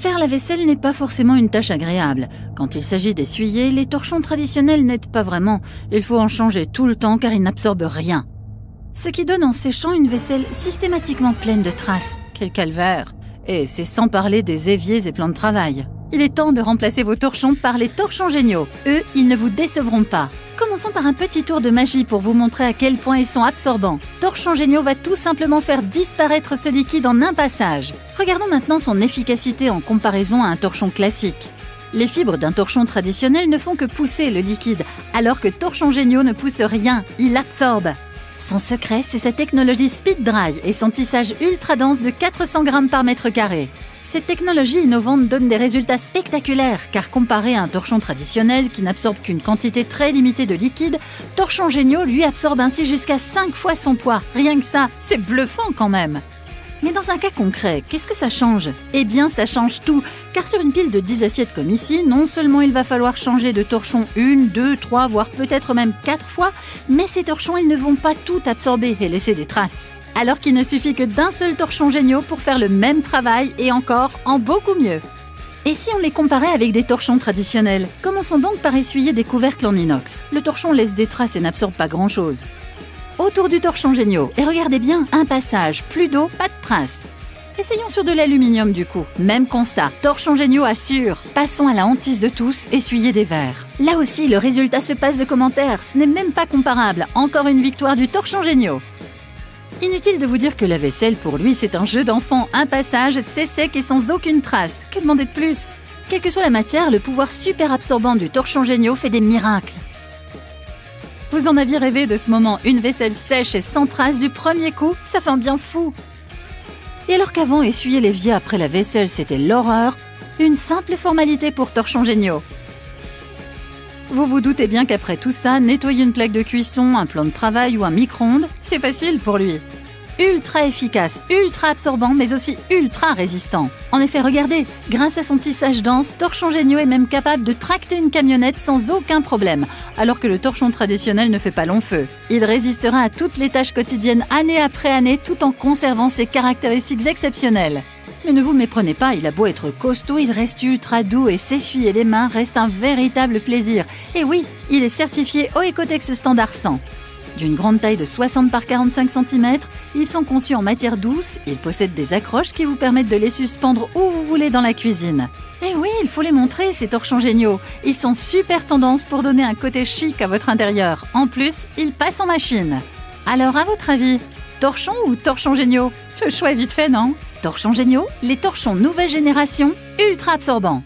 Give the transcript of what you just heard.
Faire la vaisselle n'est pas forcément une tâche agréable. Quand il s'agit d'essuyer, les torchons traditionnels n'aident pas vraiment. Il faut en changer tout le temps car ils n'absorbent rien. Ce qui donne en séchant une vaisselle systématiquement pleine de traces. Quel calvaire! Et c'est sans parler des éviers et plans de travail. Il est temps de remplacer vos torchons par les torchons géniaux. Eux, ils ne vous décevront pas. Commençons par un petit tour de magie pour vous montrer à quel point ils sont absorbants. Torchons géniaux va tout simplement faire disparaître ce liquide en un passage. Regardons maintenant son efficacité en comparaison à un torchon classique. Les fibres d'un torchon traditionnel ne font que pousser le liquide, alors que torchons géniaux ne pousse rien, il absorbe. Son secret, c'est sa technologie Speed Dry et son tissage ultra dense de 400 grammes par mètre carré. Cette technologie innovante donne des résultats spectaculaires, car comparé à un torchon traditionnel qui n'absorbe qu'une quantité très limitée de liquide, torchons géniaux lui absorbe ainsi jusqu'à 5 fois son poids. Rien que ça, c'est bluffant quand même. Mais dans un cas concret, qu'est-ce que ça change? Eh bien, ça change tout, car sur une pile de 10 assiettes comme ici, non seulement il va falloir changer de torchon 1, 2, 3, voire peut-être même 4 fois, mais ces torchons, ils ne vont pas tout absorber et laisser des traces. Alors qu'il ne suffit que d'un seul torchon géniaux pour faire le même travail et encore en beaucoup mieux. Et si on les comparait avec des torchons traditionnels? Commençons donc par essuyer des couvercles en inox. Le torchon laisse des traces et n'absorbe pas grand-chose. Autour du torchon géniaux, et regardez bien, un passage, plus d'eau, pas de traces. Essayons sur de l'aluminium du coup, même constat, torchon géniaux assure. Passons à la hantise de tous, essuyer des verres. Là aussi, le résultat se passe de commentaires, ce n'est même pas comparable, encore une victoire du torchon géniaux. Inutile de vous dire que la vaisselle, pour lui, c'est un jeu d'enfant, un passage, c'est sec et sans aucune trace. Que demander de plus? Quelle que soit la matière, le pouvoir super absorbant du torchon géniaux fait des miracles. Vous en aviez rêvé de ce moment, une vaisselle sèche et sans trace du premier coup, ça fait un bien fou. Et alors qu'avant, essuyer l'évier après la vaisselle, c'était l'horreur, une simple formalité pour torchons géniaux. Vous vous doutez bien qu'après tout ça, nettoyer une plaque de cuisson, un plan de travail ou un micro-ondes, c'est facile pour lui. Ultra efficace, ultra absorbant, mais aussi ultra résistant. En effet, regardez, grâce à son tissage dense, torchon géniaux est même capable de tracter une camionnette sans aucun problème, alors que le torchon traditionnel ne fait pas long feu. Il résistera à toutes les tâches quotidiennes année après année, tout en conservant ses caractéristiques exceptionnelles. Mais ne vous méprenez pas, il a beau être costaud, il reste ultra doux et s'essuyer les mains reste un véritable plaisir. Et oui, il est certifié Oecotex Standard 100. D'une grande taille de 60 par 45 cm, ils sont conçus en matière douce, ils possèdent des accroches qui vous permettent de les suspendre où vous voulez dans la cuisine. Et oui, il faut les montrer, ces torchons géniaux. Ils sont super tendance pour donner un côté chic à votre intérieur. En plus, ils passent en machine. Alors, à votre avis, torchon ou torchons géniaux? Le choix est vite fait, non? Torchons géniaux, les torchons nouvelle génération, ultra absorbants.